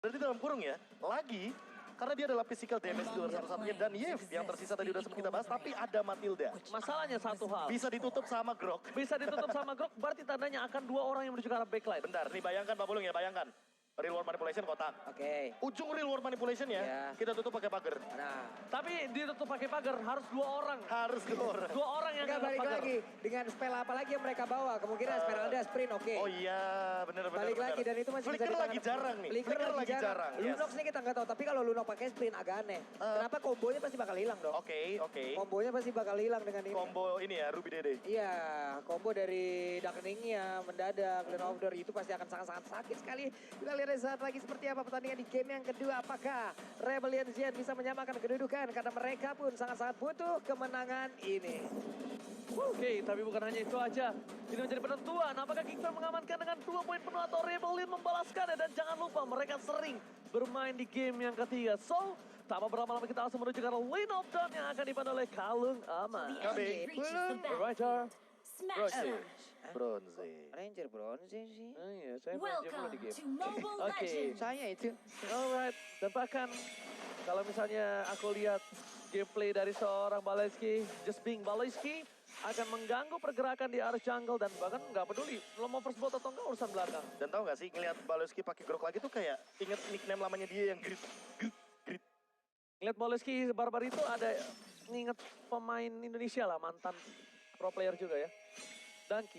Berarti dalam kurung ya, lagi karena dia adalah physical damage luar satu-satunya dan Yev yang tersisa tadi udah sempat kita bahas, tapi ada Matilda. Masalahnya satu hal. Bisa ditutup sama Grok. Bisa ditutup sama Grok, berarti tandanya akan 2 orang yang menuju ke arah backline. Bentar, nih bayangkan Pak Pulung ya, bayangkan. Real World Manipulation kotak. Oke. Ujung Real World Manipulation ya, Iya. kita tutup pakai pagar. Nah. Tapi ditutup pakai pagar harus 2 orang. Harus 2 orang. 2 orang yang Enggak, kena balik pagar. lagi. Dengan spell apa lagi yang mereka bawa? Kemungkinan Esmeralda sprint, oke. Oh iya, bener-bener. Balik lagi dan itu masih Flicker bisa lagi jarang nih. Flicker lagi jarang. Yes. Lunox nih kita nggak tahu, tapi kalau Lunox pakai sprint agak aneh. Kenapa kombonya pasti bakal hilang dong? Oke. Kombonya pasti bakal hilang dengan ini. Combo ini ya, Ruby Dede. Iya, combo dari Darkeningnya mendadak, Land of the itu pasti akan sangat-sangat sakit sekali. Kita lihat saat lagi seperti apa pertandingan di game yang kedua. Apakah Rebellion Zen bisa menyamakan kedudukan? Karena mereka pun sangat-sangat butuh kemenangan ini. Oke, tapi bukan hanya itu aja. Ini menjadi penentuan. Apakah Kickflame mengamankan dengan 2 poin penuh atau Rebellion membalaskannya? Dan jangan lupa mereka sering bermain di game yang ketiga. So, tanpa berlama-lama kita langsung menuju ke arah Lane of Dawn yang akan dipandu oleh Kalung Aman. Kami. Writer. Bronze. Ranger bronze sih. Oh iya, saya main game dulu di Welcome game. to Mobile Oke. Legends. Saya itu. Alright, dan bahkan kalau misalnya aku lihat gameplay dari seorang Baleski, Just Being Baleski akan mengganggu pergerakan di arah jungle dan bahkan nggak peduli lo mau first blood atau enggak urusan belakang. Dan tahu gak sih, ngeliat Baleski pakai Grok lagi tuh kayak inget nickname lamanya dia yang Grit. Ngeliat Baleski barbar itu ada nginget pemain Indonesia lah, mantan pro player juga ya. Danki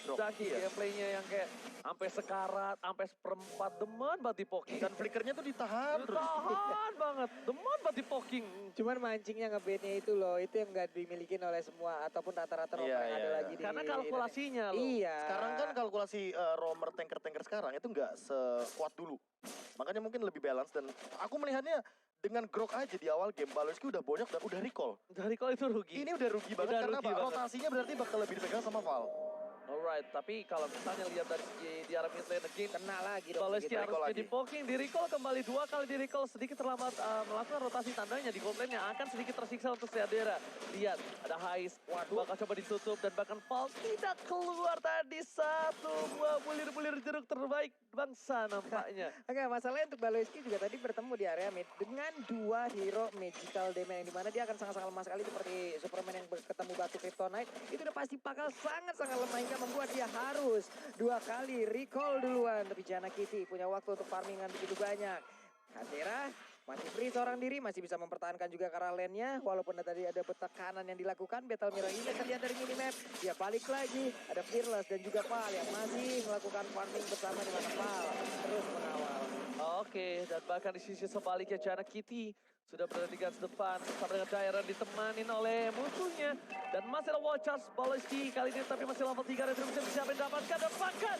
Grok. Iya. gameplaynya yang kayak sampai sekarat, sampai seperempat, demen banget di poking. Dan flickernya tuh ditahan terus. Tahan banget, demen banget di poking. Cuman mancingnya nge-baitnya itu loh, itu yang nggak dimiliki oleh semua ataupun rata-rata romer yang ada lagi di Karena kalkulasinya loh. Iya. Sekarang kan kalkulasi romer tanker-tanker sekarang itu nggak sekuat dulu. Makanya mungkin lebih balance dan aku melihatnya dengan Grok aja di awal game Baleski udah banyak dan udah recall. Dari kalau itu rugi. Ini udah rugi banget Udah karena rugi apa? banget. Rotasinya berarti bakal lebih dipegang sama Val. Alright, tapi kalau misalnya lihat dari segi di arah mid lane again, Kena lagi dong. Baleski gitu. harus recall jadi lagi. poking, di recall kembali 2 kali di recall, sedikit terlambat melakukan rotasi tandanya di gold lane yang akan sedikit tersiksa untuk Seadera. Lihat, ada Hais, bakal coba ditutup dan bahkan Val tidak keluar tadi 1 buah bulir-bulir jeruk terbaik bangsa nampaknya. Oke, masalahnya untuk Baleski juga tadi bertemu di area mid dengan 2 hero magical damage yang dimana dia akan sangat-sangat lemah sekali seperti Superman yang ketemu batu Kryptonite. Itu udah pasti bakal sangat-sangat lemah hingga membuat dia harus 2 kali recall duluan. Tapi Jana Kitty punya waktu untuk farmingan begitu banyak. Hadera masih free seorang diri, masih bisa mempertahankan juga karena lane-nya. Walaupun tadi ada tekanan yang dilakukan, Battle Mirror ini terlihat dari minimap. Dia balik lagi, ada Fearless dan juga Val yang masih melakukan farming bersama di mana Val terus mengawal. Oke, dan bahkan di sisi sebaliknya Jana Kitty sudah berada di garis depan bersama dengan Dairon ditemanin oleh musuhnya. Dan masih ada Watchers Baleski kali ini tapi masih level 3 Retribution siapa yang dapatkan dan bahkan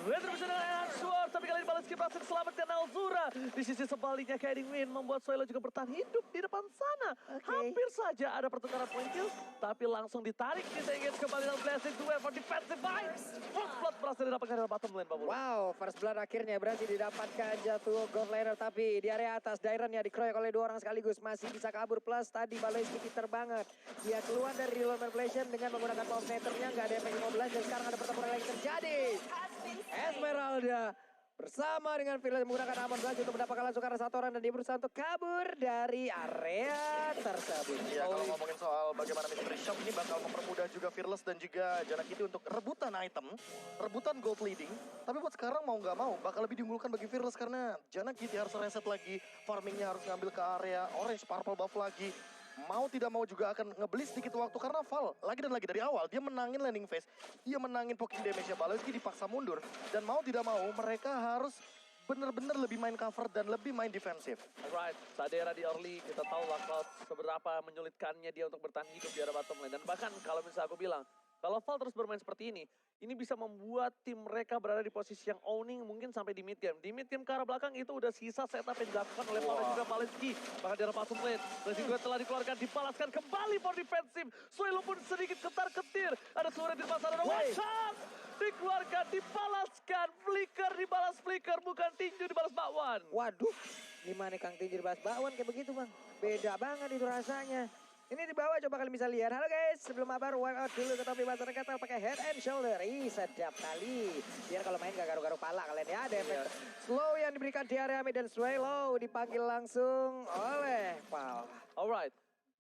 Retribution dengan Enhanced Sword tapi kali ini Baleski berhasil diselamatkan Alzura. Di sisi sebaliknya Kaiding Win membuat Soilo juga bertahan hidup di depan sana. Hampir saja ada pertukaran point kill tapi langsung ditarik disengage kembali dalam Blessing to for defensive fight. First blood berhasil didapatkan dalam bottom lane Pak Bulu. Wow, first blood akhirnya berhasil didapatkan jatuh gold laner tapi di area atas Dairon ya dikeroyok oleh 2 orang sekaligus masih bisa kabur plus tadi Baleski pinter banget. Dia keluar dari real manipulation dengan menggunakan power meternya nggak ada efek 15 dan sekarang ada pertempuran lagi terjadi. Esmeralda bersama dengan Fearless menggunakan Amon Blast untuk mendapatkan langsung karena 1 orang dan dia berusaha untuk kabur dari area tersebut. Ya kalau ngomongin soal bagaimana Mystery Shop ini bakal mempermudah juga Fearless dan juga Jana Kitty untuk rebutan item, rebutan gold leading. Tapi buat sekarang mau nggak mau bakal lebih diunggulkan bagi Fearless karena Jana Kitty harus reset lagi, farmingnya harus ngambil ke area orange purple buff lagi. Mau tidak mau juga akan ngebeli sedikit waktu karena Val lagi dan lagi dari awal dia menangin landing phase, dia menangin poking damage-nya Baleski dipaksa mundur dan mau tidak mau mereka harus bener-bener lebih main cover dan lebih main defensif. Alright, Sadera di early kita tahu lockout seberapa menyulitkannya dia untuk bertahan hidup di area bottom lane dan bahkan kalau misalnya aku bilang kalau Val terus bermain seperti ini bisa membuat tim mereka berada di posisi yang owning mungkin sampai di mid game. Di mid game ke arah belakang itu udah sisa setup yang dilakukan oleh Val dan juga Baleski. Bahkan di arah bottom lane, Blessing juga telah dikeluarkan, dibalaskan kembali for defensif. Soilo pun sedikit ketar-ketir. Ada suara di pasar, ada one shot. Dikeluarkan, dibalaskan. Flicker dibalas flicker, bukan tinju dibalas bakwan. Waduh, gimana Kang Tinjir bahas bakwan kayak begitu bang? Beda banget itu rasanya. Ini di bawah coba kalian bisa lihat. Halo guys, sebelum Abar wipe out dulu ke topi masyarakat pakai head and shoulder. Ih, sedap kali. Biar kalau main gak garu-garu pala kalian ya. Ada efek slow yang diberikan di area mid dan Swallow dipanggil langsung oleh Pal. Alright.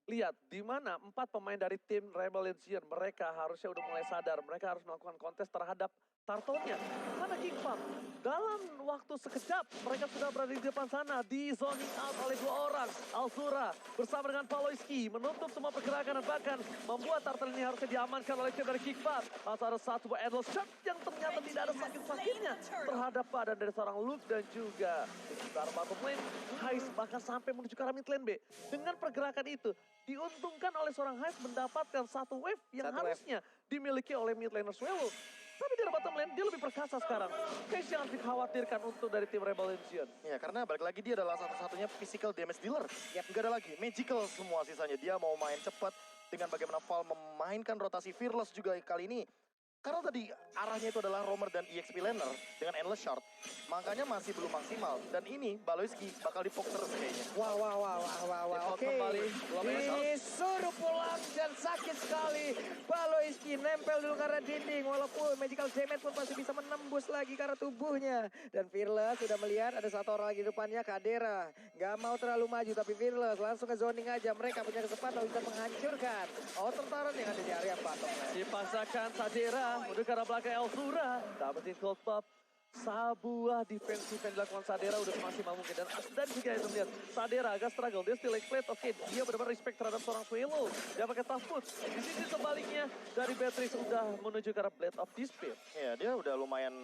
Lihat, di mana 4 pemain dari tim Rebel Legion, mereka harusnya udah mulai sadar. Mereka harus melakukan kontes terhadap Turtle-nya. Karena King Farm, dalam waktu sekejap, mereka sudah berada di depan sana. Di zoning out oleh 2 orang. Alzura bersama dengan Paloiski menutup semua pergerakan dan bahkan membuat Turtle ini harusnya diamankan oleh tim dari King Farm. Lalu ada satu buah endless shot yang ternyata tidak ada sakit-sakitnya terhadap badan dari seorang Luke dan juga di sekitar bottom lane. Hais bahkan sampai menuju ke arah mid lane B. Dengan pergerakan itu, diuntungkan oleh seorang Hais mendapatkan satu wave yang Satu wave. harusnya dimiliki oleh mid laner Swallow. Tapi di bottom lane dia lebih perkasa sekarang. Case yang harus dikhawatirkan untuk dari tim Rebel Legion. Ya, karena balik lagi dia adalah satu-satunya physical damage dealer. Nggak ada lagi, magical semua sisanya. Dia mau main cepat dengan bagaimana Val memainkan rotasi Fearless juga kali ini. Karena tadi arahnya itu adalah Roamer dan EXP laner dengan Endless Shard. Makanya masih belum maksimal. Dan ini Baloiski bakal dipok terus kayaknya. Wah. Default Oke. kembali, belum ada Disuruh pulang dan sakit sekali. Baloiski nempel dulu karena dinding. Walaupun magical damage pun masih bisa menembus lagi karena tubuhnya. Dan Fearless sudah melihat ada satu orang lagi di depannya, Kadera. Gak mau terlalu maju tapi Fearless langsung ke zoning aja. Mereka punya kesempatan untuk menghancurkan outer turret yang ada di area bottom lane. Dipaksakan Sadera, menuju ke arah belakang Elzura. Dapetin cold pop. Sebuah defensif yang dilakukan Sadera udah semaksimal mungkin. Dan juga itu lihat, Sadera agak struggle. Dia still exploit. Oke, dia benar-benar respect terhadap seorang Swallow. Dia pakai tough foot. Di sini sebaliknya, dari Beatrice sudah menuju ke arah Blade of Despair. Ya, dia udah lumayan,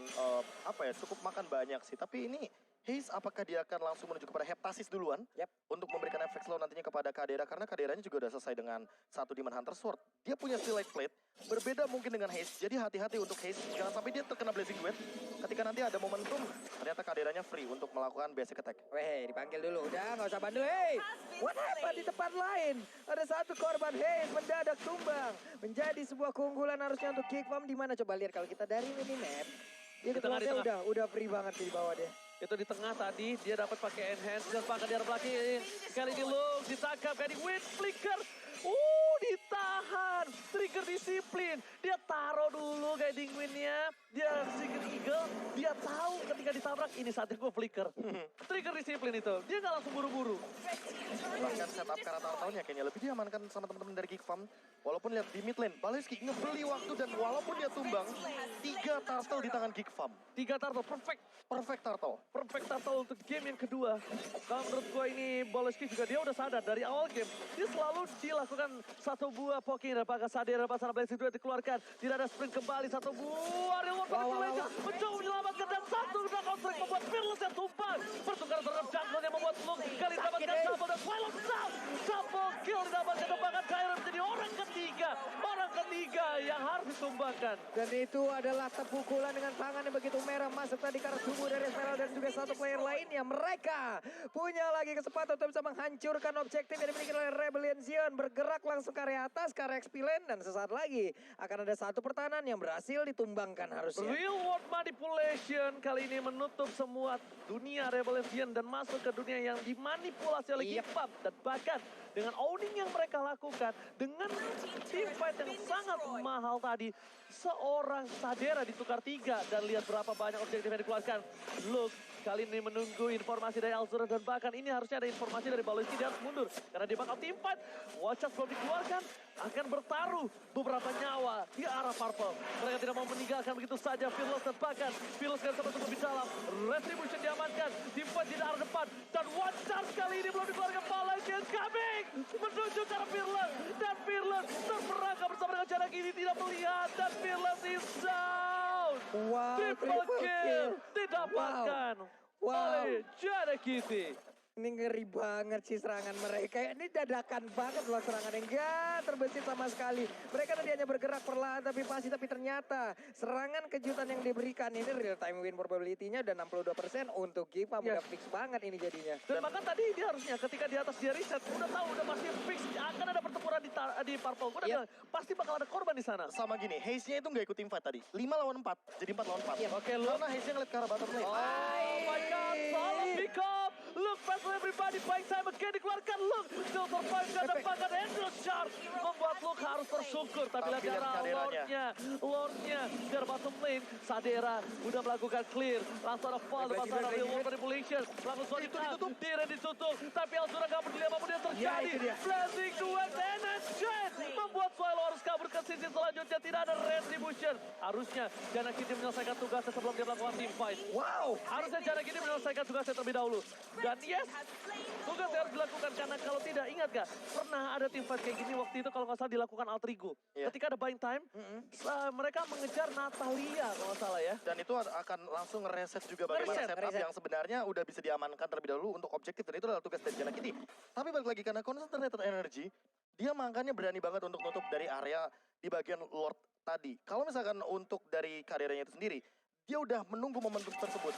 cukup makan banyak sih. Tapi ini, Haze apakah dia akan langsung menuju kepada Heptasis duluan? Yap. Untuk memberikan efek slow nantinya kepada Kadera. Karena Kaderanya juga udah selesai dengan satu Demon Hunter Sword. Dia punya Steelite Plate. Berbeda mungkin dengan Haze. Jadi hati-hati untuk Haze. Jangan sampai dia terkena Blazing Duet. Ketika nanti ada momentum, ternyata Kaderanya free untuk melakukan basic attack. Weh, dipanggil dulu. Udah, nggak usah bantu. Hey, what happened di tempat lain? Ada satu korban. Hey, mendadak tumbang. Menjadi sebuah keunggulan harusnya untuk Kick Farm. Di mana coba lihat kalau kita dari minimap. Dia Di tengah, di kelasnya udah free banget di bawah dia. Itu di tengah tadi, dia dapat pakai enhance dan pakai di arah belakang. Kali ini Luke ditangkap, kali ini Wind Flicker. Ditahan. Trigger disiplin. Dia taruh dulu guiding windnya. Dia Secret Eagle. Dia tahu ketika ditabrak, ini saatnya gue flicker. Trigger disiplin itu. Dia nggak langsung buru-buru. Bahkan setup karena tahunnya kayaknya lebih diamankan sama teman-teman dari Geek Farm. Walaupun lihat di mid lane, Baloiski ngebeli waktu dan walaupun dia tumbang, 3 turtle di tangan Geek Farm. 3 turtle, perfect. Perfect turtle. Perfect turtle untuk game yang kedua. Kalau menurut gue ini Baloiski juga dia udah sadar dari awal game. Dia selalu dilakukan satu buah poking dan pakai Sadera pasal Blazing Duet dikeluarkan. Tidak ada sprint kembali, satu buah reward manipulation. Mencoba menyelamatkan dan satu knockout strike membuat Fearless yang tumpah. Pertukaran terhadap jungle yang membuat Luke kali dapatkan double dan Swallow down. Double kill didapatkan dan bahkan Kyron menjadi orang ketiga yang harus ditumbangkan. Dan itu adalah pukulan dengan tangan yang begitu merah masuk tadi ke arah tubuh dari Esmeralda dan juga satu player lainnya. Mereka punya lagi kesempatan untuk bisa menghancurkan objektif yang dimiliki oleh Rebel Legion. Bergerak langsung ke area atas, ke area XP lane, dan sesaat lagi akan ada satu pertahanan yang berhasil ditumbangkan harusnya. Real world manipulation kali ini menutup semua dunia Rebel Legion dan masuk ke dunia yang dimanipulasi oleh Geek Farm. Dan bahkan dengan owning yang mereka lakukan, dengan team fight yang sangat mahal tadi, seorang Sadera ditukar 3 dan lihat berapa banyak objektif yang dikeluarkan. Luke kali ini menunggu informasi dari Alzura dan bahkan ini harusnya ada informasi dari Baloiski, dia harus mundur karena di bakal team fight. Watch out belum dikeluarkan, akan bertaruh beberapa nyawa di arah Purple. Mereka tidak mau meninggalkan begitu saja Fearless dan bahkan Fearless kan sempat lebih dalam. Retribution diamankan, team fight di arah depan dan watch out kali ini belum dikeluarkan. Baloiski is coming menuju ke arah Fearless dan Fearless terperangkap bersama dengan jarak ini tidak melihat dan Fearless is down. Wow, Triple kill didapatkan oleh Janek Kitty. Ini ngeri banget sih serangan mereka. Ini dadakan banget loh serangan yang enggak terbesit sama sekali. Mereka tadi hanya bergerak perlahan tapi pasti. Tapi ternyata serangan kejutan yang diberikan ini real time win probability-nya udah 62% untuk Giva. Udah fix banget ini jadinya. Dan bahkan tadi dia harusnya ketika di atas dia riset udah tahu udah pasti fix akan ada pertempuran di Purple. Gue udah bilang pasti bakal ada korban di sana. Sama gini, Haze-nya itu nggak ikut team fight tadi. 5 lawan 4, jadi 4 lawan 4. Oke, Luke. Karena Haze-nya ngeliat ke arah bottom lane. Oh my god, follow pick up. Look past everybody. kembali. Buying time again dikeluarkan Luke. Still survive dan bahkan Andrew Sharp membuat Luke harus bersyukur. Tapi lihat lihat kaderanya. Lordnya dari bottom lane. Sadera udah melakukan clear. Langsung ada fall di pasar real world manipulation. Langsung suara ditutup. Dira ditutup. Tapi Alzura gak peduli apapun yang terjadi. itu dia. Blazing duet energy membuat Swallow harus kabur ke sisi selanjutnya. Tidak ada retribution. Harusnya Jana Kitty menyelesaikan tugasnya sebelum dia melakukan team fight. Wow. Harusnya Jana Kitty menyelesaikan tugasnya terlebih dahulu. Dan yes, tugasnya harus dilakukan karena kalau tidak, ingat gak? Pernah ada team fight kayak gini waktu itu kalau nggak salah dilakukan Altrigo. Iya. Ketika ada buying time, mereka mengejar Natalia kalau nggak salah ya. Dan itu akan langsung ngereset juga bagaimana Ngereset, setup yang sebenarnya udah bisa diamankan terlebih dahulu untuk objektif. Dan itu adalah tugas dari Jana Kitty. Tapi balik lagi karena concentrated energy, dia makanya berani banget untuk nutup dari area di bagian Lord tadi. Kalau misalkan untuk dari karirnya itu sendiri, dia udah menunggu momentum tersebut.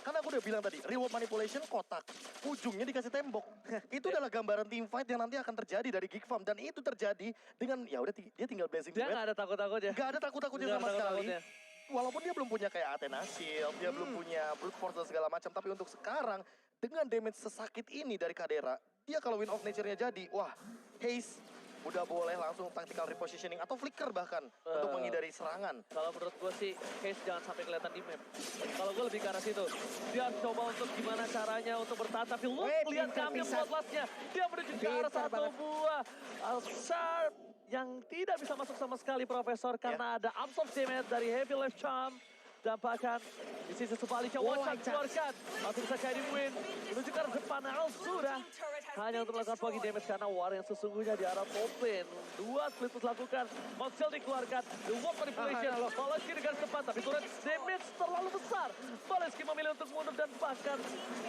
Karena aku udah bilang tadi, reward manipulation kotak, ujungnya dikasih tembok. Itu adalah gambaran team fight yang nanti akan terjadi dari Geek Farm. Dan itu terjadi dengan, ya udah dia tinggal blazing Dia duet. nggak ada takut-takutnya. Gak ada takut-takutnya Nggak sama ada sekali. takut-takutnya. Walaupun dia belum punya kayak Athena Shield, dia belum punya Brute Force dan segala macam. Tapi untuk sekarang, dengan damage sesakit ini dari Kadera, dia kalau Win of Nature-nya jadi, wah, Haze udah boleh langsung tactical repositioning atau flicker bahkan untuk menghindari serangan. Kalau menurut gue sih, Case jangan sampai kelihatan di map. Kalau gue lebih ke arah situ. Dia coba untuk gimana caranya untuk bertahan. Tapi lu lihat kami buat lastnya. Dia menuju ke arah Pintar satu banget. buah. Sharp yang tidak bisa masuk sama sekali Profesor. Karena ada absorb damage dari Heavy Left Charm. Dan bahkan di sisi sebaliknya Watchan keluarkan. Masih bisa Kairi Win. Menuju ke arah depan sudah. Hanya untuk melakukan pogi damage karena war yang sesungguhnya di arah top lane. Dua split lakukan. Monsil dikeluarkan. The Warp Manipulation. Baleski dengan cepat. Tapi turret damage terlalu besar. Baleski memilih untuk mundur dan bahkan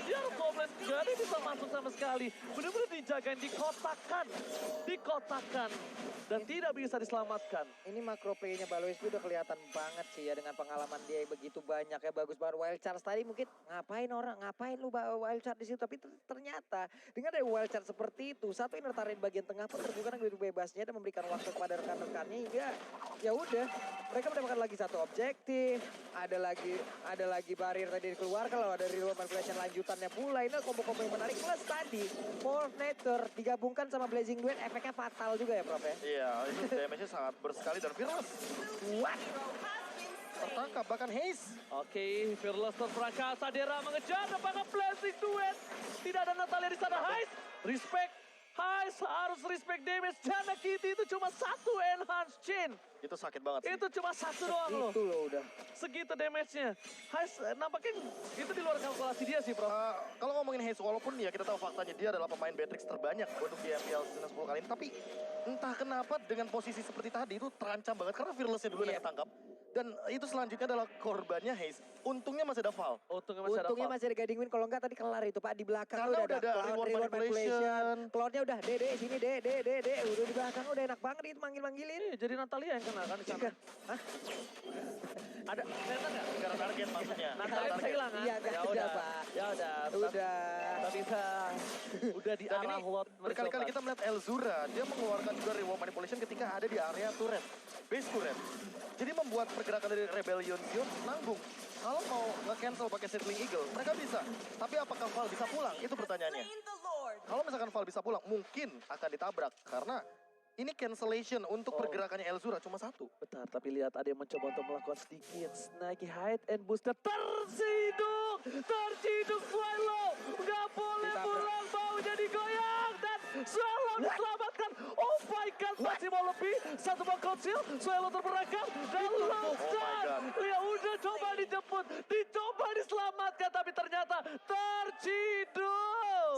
di arah top lane gak ada bisa masuk sama sekali. Benar-benar dijagain, dikotakan. Dikotakan. Dan tidak bisa diselamatkan. Ini makro play-nya Baloiski udah kelihatan banget sih ya dengan pengalaman dia yang begitu banyak ya, bagus banget. Wild Charge tadi mungkin ngapain lu bawa Wild Charge di situ, tapi ternyata dengan ada Wild Charge seperti itu, satu innertarin bagian tengah pun terbuka dengan begitu bebasnya dan memberikan waktu kepada rekan-rekannya hingga ya udah mereka mendapatkan lagi satu objektif, ada lagi barrier tadi dikeluarkan, kalau ada reward manipulation lanjutannya pula. Ini kombo-kombo yang menarik plus tadi Fortnite digabungkan sama Blazing Duet efeknya fatal juga ya Prof ya. Iya, itu damage-nya sangat bersekali dan Fearless. What? Tertangkap bahkan Haze. Oke, Fearless terperangkap. Sadera mengejar apakah Blazing Duet. Tidak ada Natalia di sana. Hais, respect. Hais harus respect damage. Jana Kitty itu cuma satu enhance chain. Itu sakit banget sih. Itu cuma satu doang loh. Itu loh udah. Segitu damage-nya. Hais nampaknya itu di luar kalkulasi dia sih, Bro. Kalau ngomongin Haze, walaupun ya kita tahu faktanya dia adalah pemain Beatrix terbanyak untuk di MPL season 10 kali ini. Tapi entah kenapa dengan posisi seperti tadi itu terancam banget. Karena Fearless-nya dulu yang ketangkap. Dan itu selanjutnya adalah korbannya Haze. Untungnya masih ada Val. Untungnya masih ada Guiding Wind, kalau enggak tadi kelar itu Pak. Di belakang Karena udah ada reward reward manipulation. Cloud-nya udah, Dede sini, Dede. Udah di belakang udah enak banget itu manggil-manggilin. Jadi Natalia yang kena kan di sana. Hah? Ada kelihatan nggak? Gara target maksudnya. Natalia bisa hilang kan? Iya, nggak Ya ada, udah, Pak. Ya udah. Udah. Tapi udah di Dan arah ini lot. berkali-kali kita melihat Elzura, dia mengeluarkan juga reward manipulation ketika ada di area turret, base turret. Jadi membuat pergerakan dari Rebellion Zion nanggung. Kalau mau nge-cancel pakai Settling Eagle, mereka bisa. Tapi apakah Val bisa pulang? Itu pertanyaannya. Kalau misalkan Val bisa pulang, mungkin akan ditabrak. Karena ini cancellation untuk pergerakannya Elzura cuma satu. Benar, tapi lihat ada yang mencoba untuk melakukan sedikit snacky hide and booster. Terciduk Swallow. Nggak boleh pulang, baunya digoyang. Dan Swallow diselamatkan. Oh my God, masih mau lebih. Satu bang kecil, Swallow terperangkap. Dan Longsan. Ya udah coba dijemput. Dicoba diselamatkan, tapi ternyata terciduk.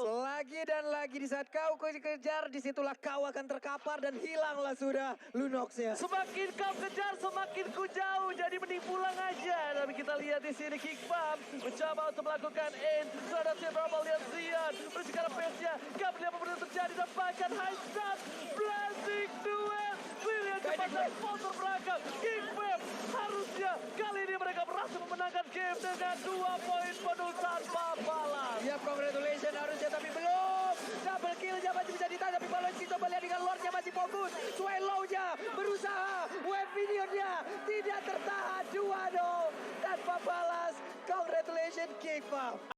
Lagi dan lagi di saat kau kejar, disitulah kau akan terkapar dan hilanglah sudah Lunox-nya. Semakin kau kejar, semakin ku jauh. Jadi mending pulang aja. Tapi kita lihat di sini Geek Farm mencoba untuk melakukan aim terhadap si Bravo lihat Zion. Terus sekarang pace-nya, gak beli apa benar terjadi dan bahkan high start. Blazing Duet. Pilihan cepat dan sponsor berangkat. Geek Farm harusnya kali ini mereka berhasil memenangkan game dengan 2 poin penuh tanpa balas. Ya, congratulations harusnya tapi belum. Double kill-nya masih bisa ditahan tapi Baloiski coba lihat dengan Lord-nya masih fokus. Swallow-nya berusaha. Web video-nya tidak tertahan. 2-0 tanpa balas. Congratulations Geek Farm.